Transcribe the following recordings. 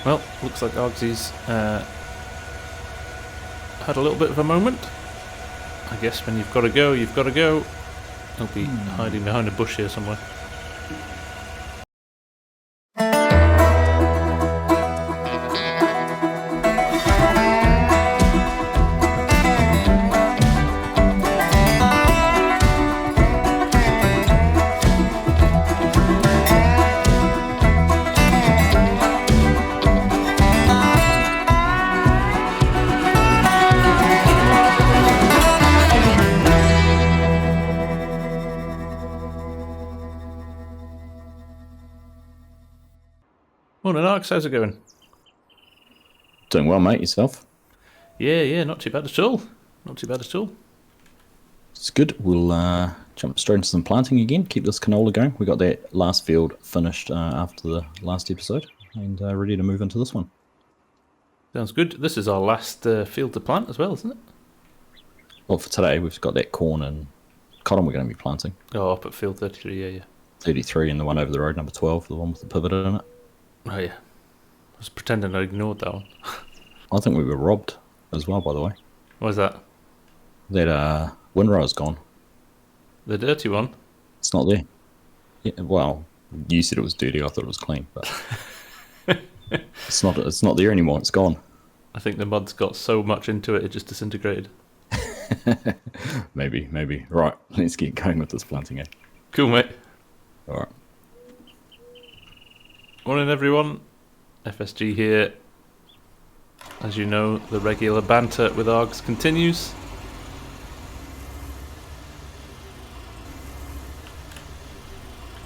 Well, looks like Argsy's had a little bit of a moment. I guess when you've got to go, you've got to go. He'll be hiding behind a bush here somewhere. Morning, Arx. How's it going? Doing well, mate. Yourself? Yeah, not too bad at all. Not too bad at all. It's good. We'll jump straight into some planting again. Keep this canola going. We got that last field finished after the last episode, and ready to move into this one. Sounds good. This is our last field to plant as well, isn't it? Well, for today, we've got that corn and cotton we're going to be planting. Oh, up at field 33, yeah. 33 and the one over the road, number 12, the one with the pivot in it. Oh, yeah. I was pretending I ignored that one. I think we were robbed as well, by the way. What is that? That windrow's gone. The dirty one? It's not there. Yeah, well, you said it was dirty. I thought it was clean, but it's not there anymore. It's gone. I think the mud's got so much into it, it just disintegrated. Maybe. Right, let's get going with this planting, eh? Cool, mate. All right. Morning, everyone. FSG here. As you know, the regular banter with Args continues.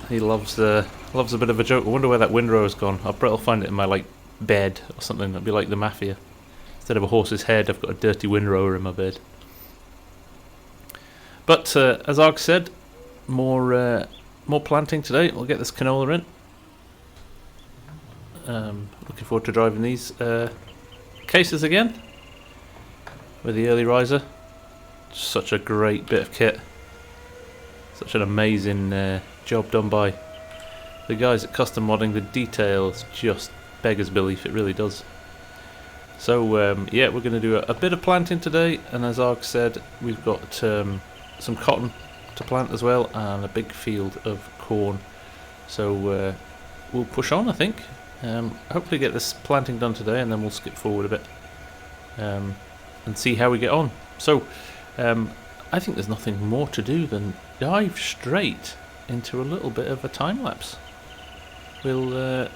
He loves a bit of a joke. I wonder where that windrow has gone. I'll find it in my bed or something. It'll be like the Mafia. Instead of a horse's head, I've got a dirty windrower in my bed. But as Arg said, more planting today. We'll get this canola in. Looking forward to driving these cases again with the early riser. Such a great bit of kit. Such an amazing job done by the guys at Custom Modding. The details just beggars belief, it really does. So yeah, we're going to do a bit of planting today, and as Arg said, we've got some cotton to plant as well, and a big field of corn. So we'll push on, I think. Hopefully get this planting done today, and then we'll skip forward a bit and see how we get on. So I think there's nothing more to do than dive straight into a little bit of a time lapse. We'll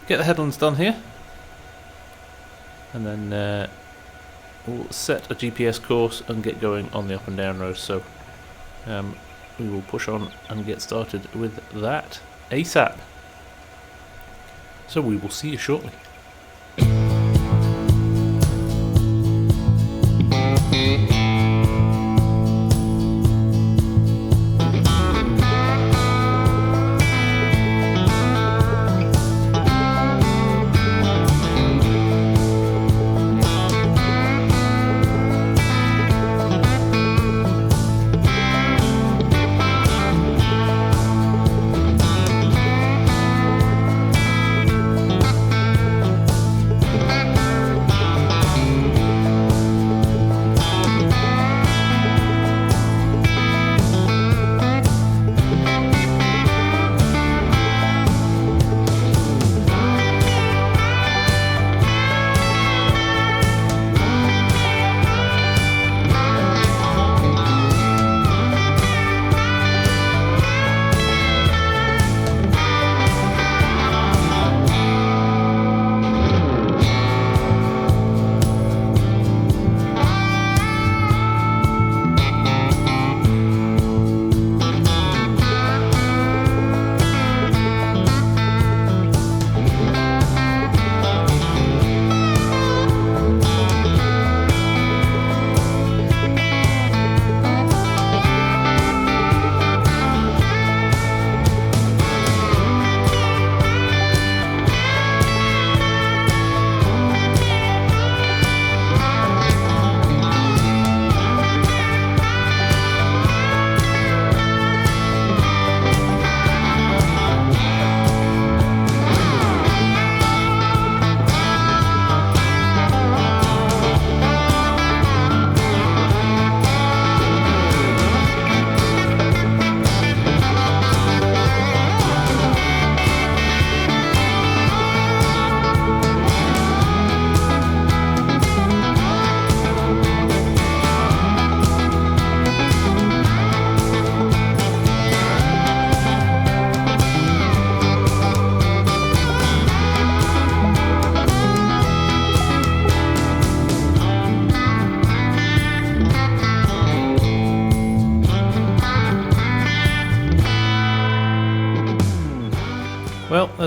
get the headlands done here, and then we'll set a GPS course and get going on the up and down road. So we will push on and get started with that ASAP. So we will see you shortly.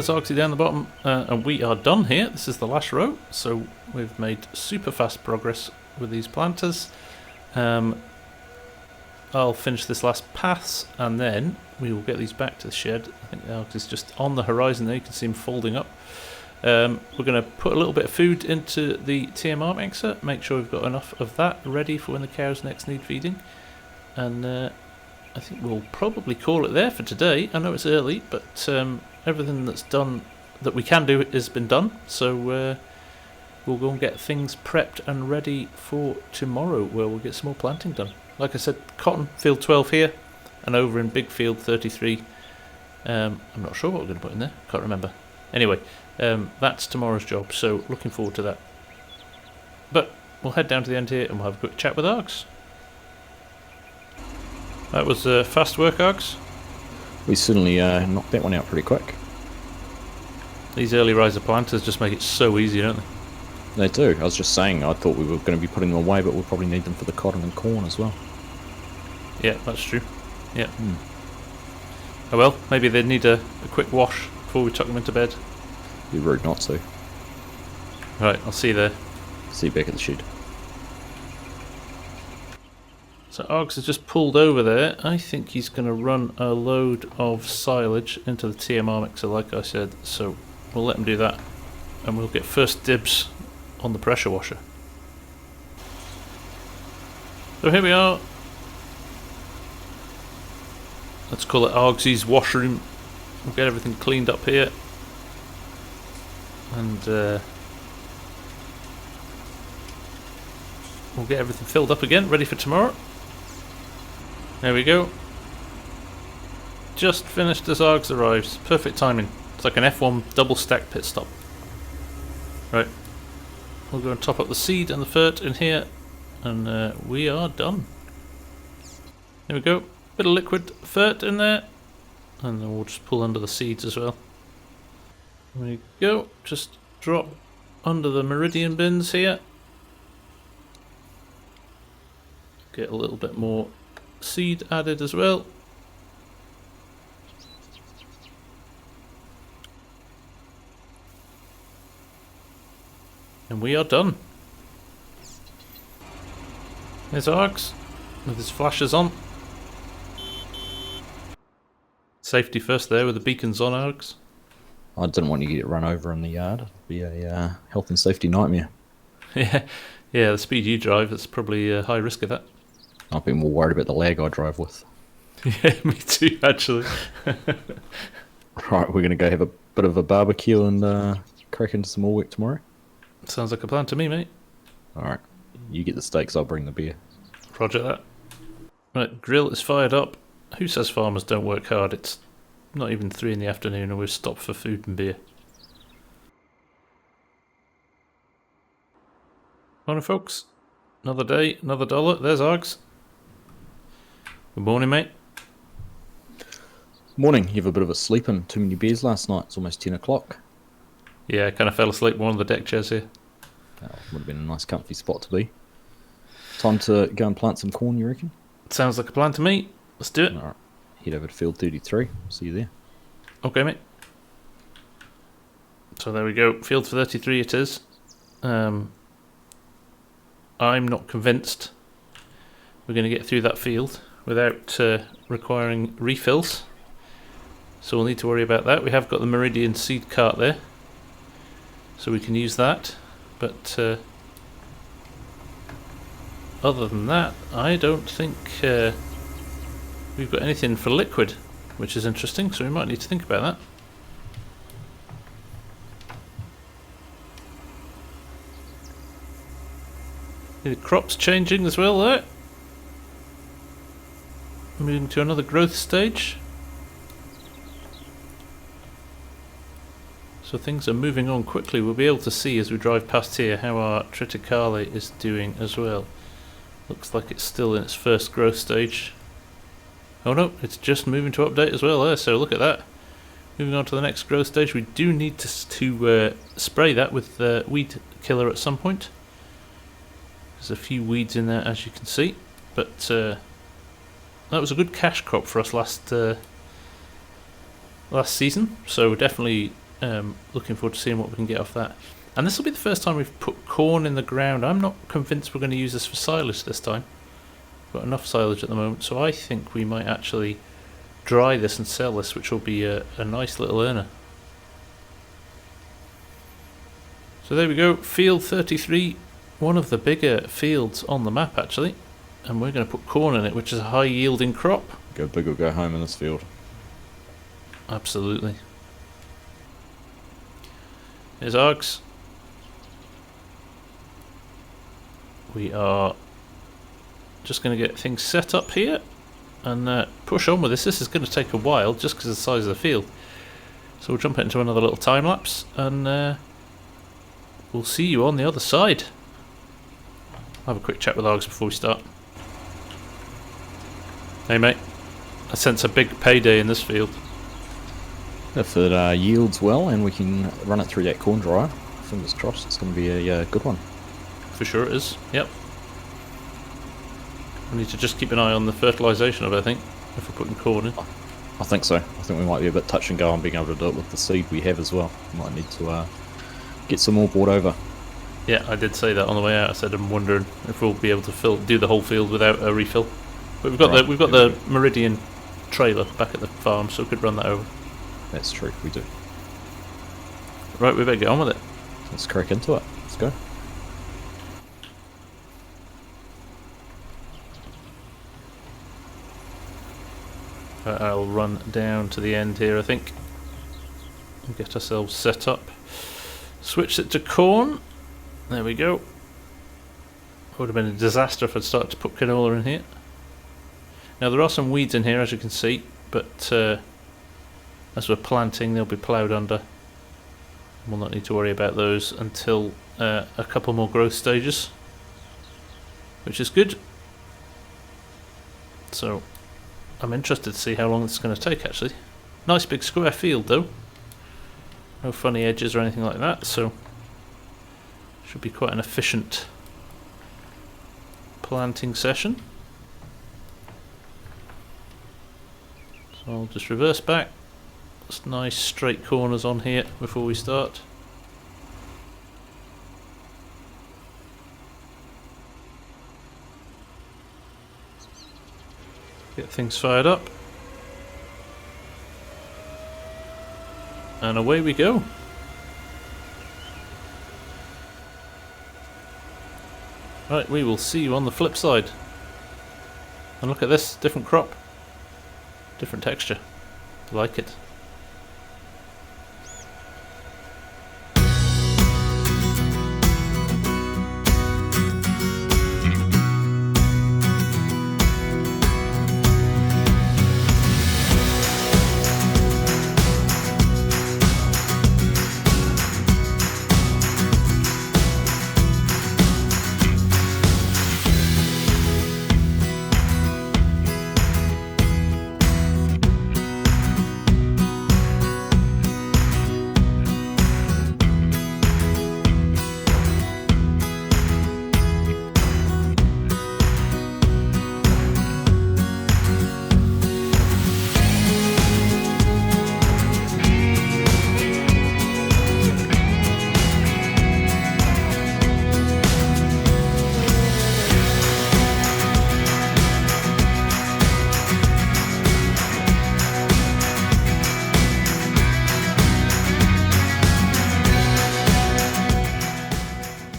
there's Argsy down the bottom, and we are done here. This is the last row, so we've made super fast progress with these planters. I'll finish this last pass, and then we will get these back to the shed. I think the Argsy's just on the horizon there, you can see him folding up. We're going to put a little bit of food into the TMR mixer, make sure we've got enough of that ready for when the cows next need feeding. And I think we'll probably call it there for today. I know it's early, but everything that's done that we can do has been done, so we'll go and get things prepped and ready for tomorrow, where we'll get some more planting done. Like I said, cotton field 12 here, and over in big field 33. I'm not sure what we're going to put in there, can't remember. Anyway, that's tomorrow's job, so looking forward to that. But we'll head down to the end here and we'll have a quick chat with Args. That was fast work, Args. We certainly knocked that one out pretty quick. These early riser planters just make it so easy, don't they? They do. I was just saying, I thought we were going to be putting them away, but we'll probably need them for the cotton and corn as well. Yeah, that's true. Yeah. Oh well, maybe they'd need a quick wash before we tuck them into bed. Be rude not to. Right, I'll see you there. See you back at the shed. So Args has just pulled over there. I think he's going to run a load of silage into the TMR mixer, like I said. So we'll let him do that, and we'll get first dibs on the pressure washer. So here we are. Let's call it Argsy's washroom. We'll get everything cleaned up here. And we'll get everything filled up again, ready for tomorrow. There we go. Just finished as Args arrives. Perfect timing. It's like an F1 double stack pit stop. Right. We'll go and top up the seed and the fert in here, and we are done. There we go. Bit of liquid fert in there, and then we'll just pull under the seeds as well. There we go. Just drop under the meridian bins here. Get a little bit more seed added as well. And we are done. There's Args with his flashes on. Safety first there with the beacons on, Args. I didn't want you to get run over in the yard. It'd be a health and safety nightmare. Yeah, the speed you drive, it's probably a high risk of that. I've been more worried about the lag I drive with. Yeah, me too, actually. Right, we're going to go have a bit of a barbecue and crack into some more work tomorrow. Sounds like a plan to me, mate. Alright, you get the steaks, I'll bring the beer. Roger that. Right, grill is fired up. Who says farmers don't work hard? It's not even 3 in the afternoon and we've stopped for food and beer. Morning, folks. Another day, another dollar. There's Args. Good morning, mate. Morning. You have a bit of a sleep and too many beers last night. It's almost 10 o'clock. Yeah, I kind of fell asleep on one of the deck chairs here. Would have been a nice comfy spot to be. Time to go and plant some corn, you reckon? Sounds like a plan to me. Let's do it. Alright. Head over to field 33. See you there. Okay, mate. So there we go. Field 33 it is. I'm not convinced we're going to get through that field without requiring refills. So we'll need to worry about that. We have got the Meridian seed cart there, so we can use that. But other than that, I don't think we've got anything for liquid, which is interesting, so we might need to think about that. The crop's changing as well there. Moving to another growth stage. So things are moving on quickly. We'll be able to see as we drive past here how our triticale is doing as well. Looks like it's still in its first growth stage. Oh no, it's just moving to update as well there, so look at that. Moving on to the next growth stage. We do need to spray that with weed killer at some point. There's a few weeds in there, as you can see, but that was a good cash crop for us last season, so definitely looking forward to seeing what we can get off that. And this will be the first time we've put corn in the ground. I'm not convinced we're going to use this for silage this time. We've got enough silage at the moment, so I think we might actually dry this and sell this, which will be a nice little earner. So there we go, field 33, one of the bigger fields on the map actually, and we're going to put corn in it, which is a high yielding crop. Go big or go home in this field. Absolutely. Here's Args. We are just going to get things set up here and push on with this. This is going to take a while just because of the size of the field. So we'll jump into another little time lapse and we'll see you on the other side. I'll have a quick chat with Args before we start. Hey mate, I sense a big payday in this field. If it yields well and we can run it through that corn dryer, fingers crossed, it's going to be a good one. For sure it is, yep. We need to just keep an eye on the fertilisation of it, I think, if we're putting corn in. I think so. I think we might be a bit touch and go on being able to do it with the seed we have as well. We might need to get some more brought over. Yeah, I did say that on the way out. I said I'm wondering if we'll be able to do the whole field without a refill. But we've got the Meridian trailer back at the farm, so we could run that over. That's true, we do. Right, we better get on with it. Let's crack into it. Let's go. I'll run down to the end here, I think, and get ourselves set up. Switch it to corn. There we go. Would have been a disaster if I'd started to put canola in here. Now there are some weeds in here, as you can see, but as we're planting, they'll be ploughed under. We'll not need to worry about those until a couple more growth stages, which is good. So I'm interested to see how long this is going to take actually. Nice big square field though. No funny edges or anything like that, so should be quite an efficient planting session. So I'll just reverse back. There's nice straight corners on here before we start. Get things fired up. And away we go. Right, we will see you on the flip side. And look at this, different crop. Different texture. Like it.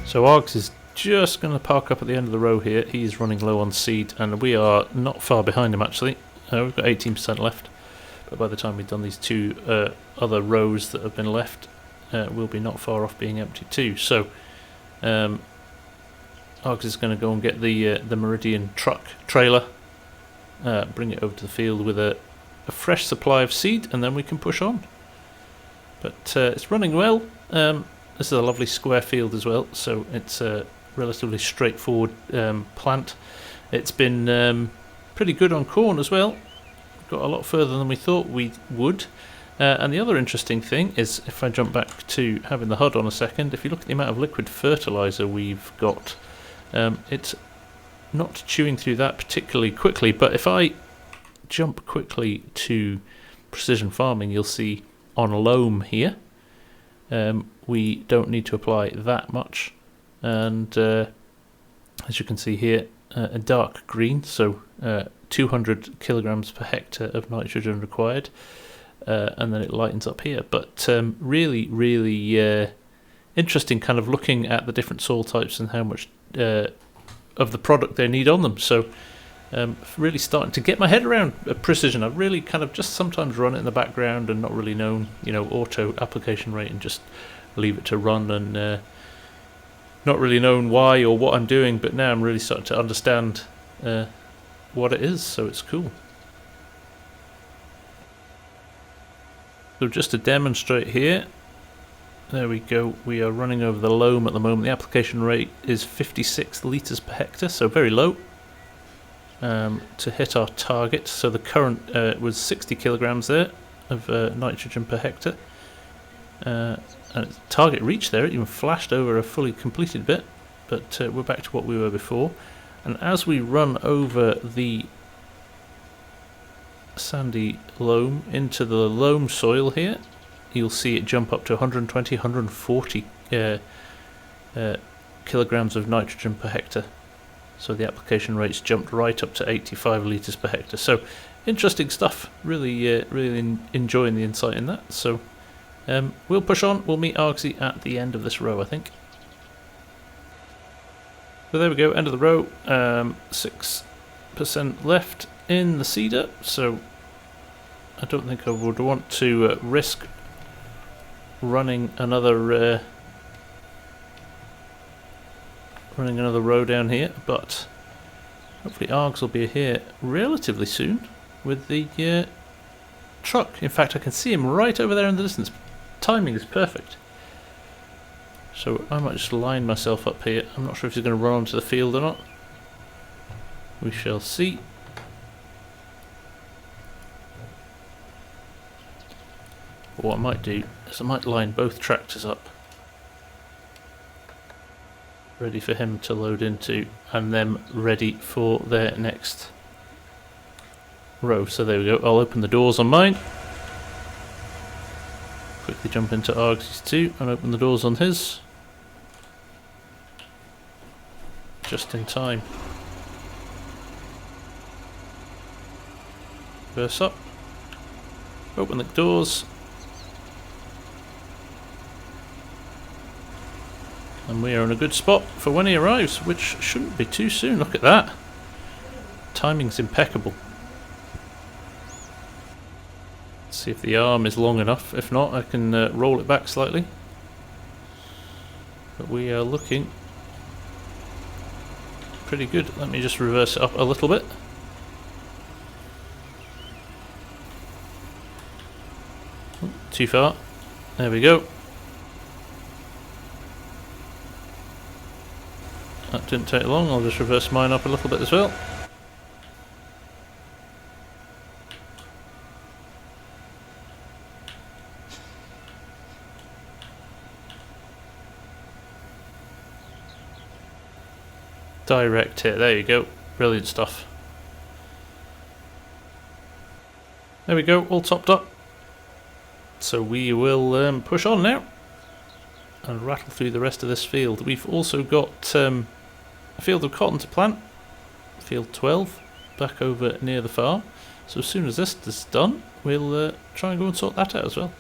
So Args is just going to park up at the end of the row here. He's running low on seed and we are not far behind him actually. We've got 18% left, but by the time we've done these two other rows that have been left, we'll be not far off being empty too. So Args is going to go and get the Meridian truck trailer, bring it over to the field with a fresh supply of seed, and then we can push on. But it's running well. This is a lovely square field as well, so it's a relatively straightforward plant. It's been pretty good on corn as well. Got a lot further than we thought we would. And the other interesting thing is, if I jump back to having the HUD on a second, if you look at the amount of liquid fertilizer we've got, it's not chewing through that particularly quickly. But if I jump quickly to precision farming, you'll see on loam here, we don't need to apply that much. And as you can see here, a dark green, so 200 kilograms per hectare of nitrogen required, and then it lightens up here. But really, really interesting kind of looking at the different soil types and how much of the product they need on them. So really starting to get my head around precision. I've really kind of just sometimes run it in the background and not really known, auto application rate, and just leave it to run, and not really known why or what I'm doing, but now I'm really starting to understand what it is, so it's cool. So just to demonstrate here, there we go, we are running over the loam at the moment. The application rate is 56 litres per hectare, so very low to hit our target. So the current was 60 kilograms there of nitrogen per hectare. And its target reach there, it even flashed over a fully completed bit, but we're back to what we were before. And as we run over the sandy loam into the loam soil here, you'll see it jump up to 120, 140 kilograms of nitrogen per hectare. So the application rates jumped right up to 85 litres per hectare. So interesting stuff, really really enjoying the insight in that. So we'll push on. We'll meet Argsy at the end of this row, I think. So there we go, end of the row. 6% left in the seeder, so I don't think I would want to risk running another row down here, but hopefully Args will be here relatively soon with the truck. In fact, I can see him right over there in the distance. Timing is perfect. So I might just line myself up here. I'm not sure if he's going to run onto the field or not. We shall see. But what I might do is I might line both tractors up, ready for him to load into, and them ready for their next row. So there we go. I'll open the doors on mine. Quickly jump into Argsy's too and open the doors on his. Just in time. Reverse up. Open the doors. And we are in a good spot for when he arrives, which shouldn't be too soon. Look at that. Timing's impeccable. See if the arm is long enough. If not, I can roll it back slightly. But we are looking pretty good. Let me just reverse it up a little bit. Oh, too far. There we go. That didn't take long. I'll just reverse mine up a little bit as well. Direct hit, there you go, brilliant stuff. There we go, all topped up. So we will push on now and rattle through the rest of this field. We've also got a field of cotton to plant, field 12, back over near the farm. So as soon as this is done, we'll try and go and sort that out as well.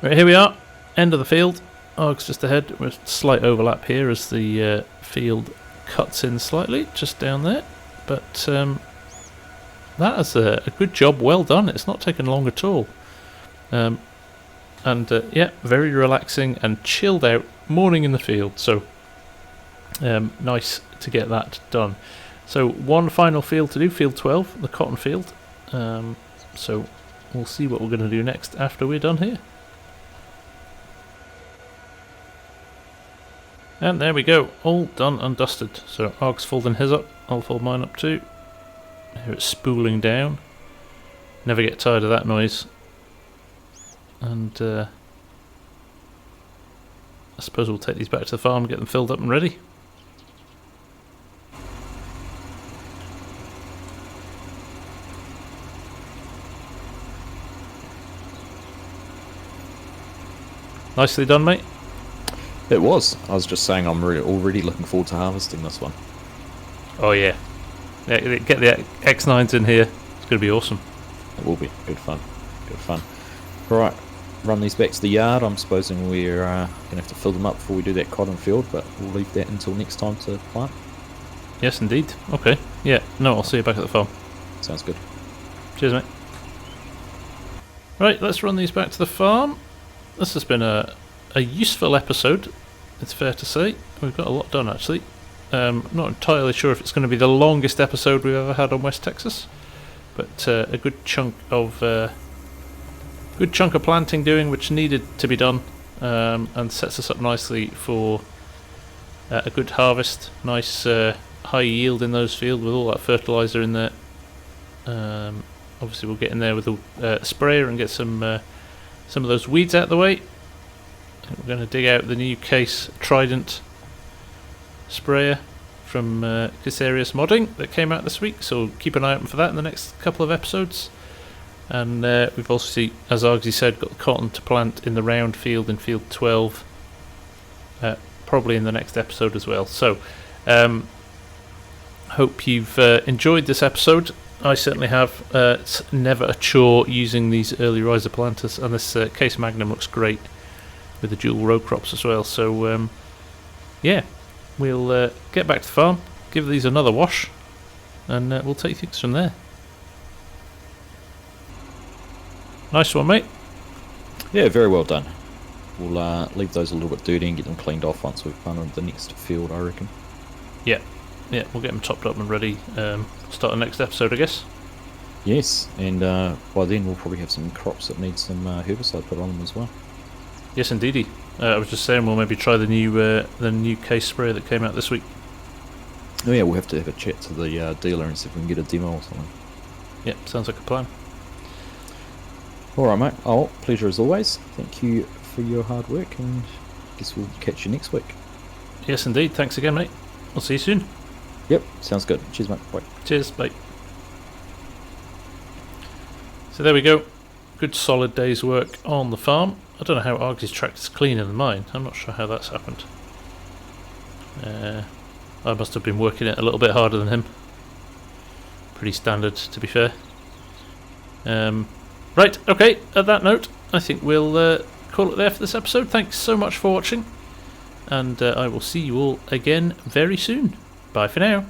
Right, here we are, end of the field. Arg's just ahead. With slight overlap here as the field cuts in slightly, just down there. But that is a good job, well done. It's not taken long at all. Yeah, very relaxing and chilled out morning in the field. So nice to get that done. So one final field to do, field 12, the cotton field. So we'll see what we're going to do next after we're done here. And there we go, all done and dusted. So Arg's folding his up, I'll fold mine up too. Here it's spooling down. Never get tired of that noise. And I suppose we'll take these back to the farm, get them filled up and ready. Nicely done, mate. It was. I was just saying I'm already looking forward to harvesting this one. Oh yeah. Get the X9s in here. It's going to be awesome. It will be. Good fun. Good fun. Right. Run these back to the yard. I'm supposing we're going to have to fill them up before we do that cotton field, but we'll leave that until next time to plant. Yes, indeed. Okay. Yeah. No, I'll see you back at the farm. Sounds good. Cheers, mate. Right, let's run these back to the farm. This has been a useful episode, it's fair to say. We've got a lot done, actually. Not entirely sure if it's going to be the longest episode we've ever had on West Texas, but a good chunk of planting doing, which needed to be done, and sets us up nicely for a good harvest. Nice high yield in those fields with all that fertilizer in there. Obviously, we'll get in there with a sprayer and get some of those weeds out of the way. We're going to dig out the new Case Trident sprayer from Corsair Modding that came out this week, so keep an eye out for that in the next couple of episodes. And we've also, as Argsy said, got the cotton to plant in the round field in field 12, probably in the next episode as well. So hope you've enjoyed this episode. I certainly have. It's never a chore using these early riser planters, and this Case Magnum looks great with the dual row crops as well. So yeah, we'll get back to the farm, give these another wash, and we'll take things from there. Nice one, mate. Yeah, very well done. We'll leave those a little bit dirty and get them cleaned off once we've planted the next field, I reckon. Yeah, we'll get them topped up and ready. Start the next episode, I guess. Yes, and by then we'll probably have some crops that need some herbicide put on them as well. Yes, indeedy. I was just saying we'll maybe try the new Case sprayer that came out this week. Oh yeah, we'll have to have a chat to the dealer and see if we can get a demo or something. Yeah, sounds like a plan. Alright mate, pleasure as always. Thank you for your hard work, and I guess we'll catch you next week. Yes indeed, thanks again mate. I'll see you soon. Yep, sounds good. Cheers mate, bye. Cheers, bye. So there we go. Good solid day's work on the farm. I don't know how Argsy's tractor's cleaner than mine. I'm not sure how that's happened. I must have been working it a little bit harder than him. Pretty standard, to be fair. Right, okay, at that note, I think we'll call it there for this episode. Thanks so much for watching, and I will see you all again very soon. Bye for now.